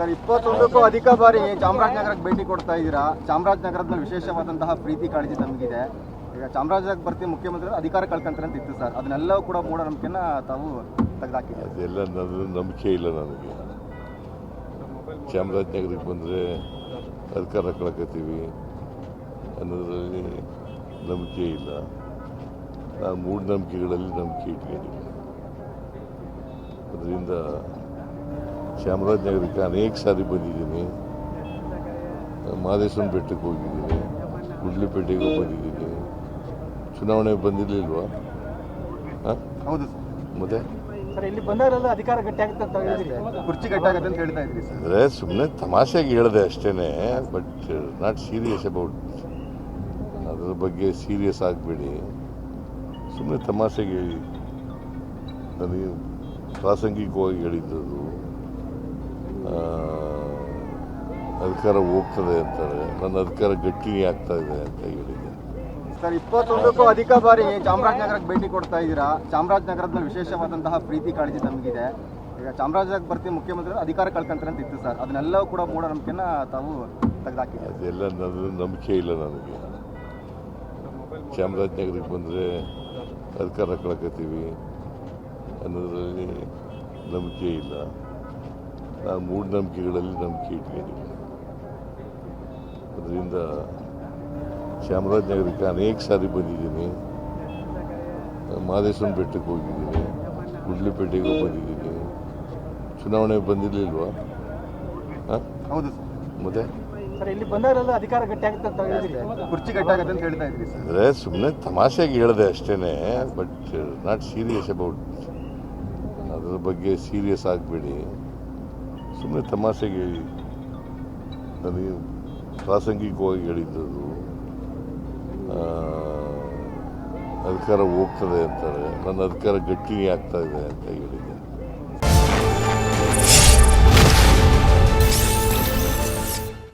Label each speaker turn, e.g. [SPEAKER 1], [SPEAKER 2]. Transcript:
[SPEAKER 1] Sir 21ಕ್ಕೂ ಅಧಿಕ ಬಾರಿ ಚಾಮರಾಜನಗರಕ್ಕೆ ಭೇಟಿ ಕೊಡ್ತಾ ಇದ್ದೀರಾ. ಚಾಮರಾಜನಗರದ ಮೇಲೆ ವಿಶೇಷವಾದಂತಹ ಪ್ರೀತಿ ಕಾಳಜಿ ತಮಗಿದೆ. ಈಗ ಚಾಮರಾಜನಗರಕ್ಕೆ ಬರ್ತೀವಿ ಮುಖ್ಯಮಂತ್ರಿ ಅಧಿಕಾರ ಕಳ್ಕೊಂತಾರೆ ಅಂತ ಇತ್ತು ಸರ್. ಅದನ್ನೆಲ್ಲವೂ ಕೂಡ ಮೂಢನಂಬಿಕೆನ ತಾವು ತೆಗೆದುಹಾಕಿದ್ದೀರಾ.
[SPEAKER 2] ಅದೆಲ್ಲ ನನ್ನ ನಂಬಿಕೆ ಇಲ್ಲ ನನಗೆ. ಚಾಮರಾಜನಗರಕ್ಕೆ ಬಂದರೆ ಅಧಿಕಾರ ಕಳ್ಕೊತೀವಿ ಅನ್ನೋದರಲ್ಲಿ ನಂಬಿಕೆ ಇಲ್ಲ. ನಾನು ಮೂಢನಂಬಿಕೆಗಳಲ್ಲಿ ನಂಬಿಕೆ ಇಟ್ಕೊಂಡಿದ್ದೀನಿ. ಅದರಿಂದ ಚಾಮರಾಜನಗರಕ್ಕೆ ಅನೇಕ ಸಾರಿ ಬಂದಿದ್ದೀನಿ. ಮಹದೇಶ್ವರನ ಬೆಟ್ಟಕ್ಕೆ ಹೋಗಿದ್ದೀನಿ, ಗುಡ್ಲುಪೇಟೆಗೂ ಬಂದಿದ್ದೀನಿ. ಚುನಾವಣೆ ಬಂದಿರಲಿಲ್ವಾ?
[SPEAKER 1] ಹೌದು
[SPEAKER 3] ಮತ್ತೆ ಸರ್ ಇಲ್ಲಿ ಬಂದಾಗಲೆಲ್ಲ ಅಧಿಕಾರ ಗಟ್ಟಿಯಾಗುತ್ತೆ ಅಂತ ಹೇಳಿದ್ರಿ,
[SPEAKER 1] ಕುರ್ಚಿ ಗಟ್ಟಾಗುತ್ತೆ ಅಂತ ಹೇಳ್ತಾ ಇದ್ರಿ ಸರ್.
[SPEAKER 2] ಅಂದರೆ ಸುಮ್ಮನೆ ತಮಾಷೆಗೆ ಹೇಳಿದೆ ಅಷ್ಟೇ, ಬಟ್ ನಾಟ್ ಸೀರಿಯಸ್ ಅಬೌಟ್. ಅದರ ಬಗ್ಗೆ ಸೀರಿಯಸ್ ಆಗಬೇಡಿ, ಸುಮ್ಮನೆ ತಮಾಷೆಗೆ ಹೇಳಿ. ನನಗೆ ಪ್ರಾಸಂಗಿಕವಾಗಿ ಹೇಳಿದ್ದದು ಅಧಿಕಾರ ಹೋಗ್ತದೆ ಅಂತಾರೆ, ನನ್ನ ಅಧಿಕಾರ ಗಟ್ಟಿನೇ ಆಗ್ತಾ ಇದೆ ಅಂತ ಹೇಳಿದ್ದೆ.
[SPEAKER 1] ಸರ್ 21ಕ್ಕೂ ಅಧಿಕ ಬಾರಿ ಚಾಮರಾಜನಗರಕ್ಕೆ ಭೇಟಿ ಕೊಡ್ತಾ ಇದ್ದೀರಾ. ಚಾಮರಾಜನಗರದ ಮೇಲೆ ವಿಶೇಷವಾದಂತಹ ಪ್ರೀತಿ ಕಾಳಜಿ ತಮಗಿದೆ. ಈಗ ಚಾಮರಾಜನಗರಕ್ಕೆ ಬರ್ತೀವಿ ಮುಖ್ಯಮಂತ್ರಿ ಅಧಿಕಾರ ಕಳ್ಕೊಂತಾರೆ ಅಂತ ಇತ್ತು ಸರ್. ಅದನ್ನೆಲ್ಲವೂ ಕೂಡ ಮೂಢನಂಬಿಕೆನ ತಾವು ತೆಗೆದುಹಾಕಿದ್ದೀರಾ.
[SPEAKER 2] ಅದೆಲ್ಲ ನನ್ನ ನಂಬಿಕೆ ಇಲ್ಲ ನನಗೆ. ಚಾಮರಾಜನಗರಕ್ಕೆ ಬಂದರೆ ಅಧಿಕಾರ ಕಳ್ಕೊತೀವಿ ಅನ್ನೋದರಲ್ಲಿ ನಂಬಿಕೆ ಇಲ್ಲ. ನಾನು ಮೂಢನಂಬಿಕೆಗಳಲ್ಲಿ ನಂಬಿಕೆ ಇಟ್ಕೊಂಡಿದ್ದೀನಿ. ಅದರಿಂದ ಚಾಮರಾಜನಗರಕ್ಕೆ ಅನೇಕ ಸಾರಿ ಬಂದಿದ್ದೀನಿ. ಮಹದೇಶ್ವರನ ಬೆಟ್ಟಕ್ಕೆ ಹೋಗಿದ್ದೀನಿ, ಗುಡ್ಲುಪೇಟೆಗೂ ಬಂದಿದ್ದೀನಿ. ಚುನಾವಣೆ ಬಂದಿರಲಿಲ್ವಾ?
[SPEAKER 1] ಹೌದು ಸರ್.
[SPEAKER 2] ಮತ್ತೆ
[SPEAKER 3] ಸರ್ ಇಲ್ಲಿ ಬಂದಾಗಲೆಲ್ಲ ಅಧಿಕಾರ ಗಟ್ಟಿಯಾಗುತ್ತೆ ಅಂತ ಹೇಳಿದ್ರಿ,
[SPEAKER 1] ಕುರ್ಚಿ ಗಟ್ಟಾಗುತ್ತೆ ಅಂತ ಹೇಳ್ತಾ ಇದ್ರಿ ಸರ್.
[SPEAKER 2] ಅಂದರೆ ಸುಮ್ಮನೆ ತಮಾಷೆಗೆ ಹೇಳಿದೆ ಅಷ್ಟೇ, ಬಟ್ ನಾಟ್ ಸೀರಿಯಸ್ ಅಬೌಟ್. ಅದರ ಬಗ್ಗೆ ಸೀರಿಯಸ್ ಆಗಬೇಡಿ, ಸುಮ್ಮನೆ ತಮಾಷೆಗೆ ಹೇಳಿ. ನನಗೆ ಪ್ರಾಸಂಗಿಕವಾಗಿ ಹೇಳಿದ್ದದು ಅಧಿಕಾರ ಹೋಗ್ತದೆ ಅಂತಾರೆ, ನನ್ನ ಅಧಿಕಾರ ಗಟ್ಟಿನೇ ಆಗ್ತಾ ಇದೆ ಅಂತ ಹೇಳಿದ್ದೆ.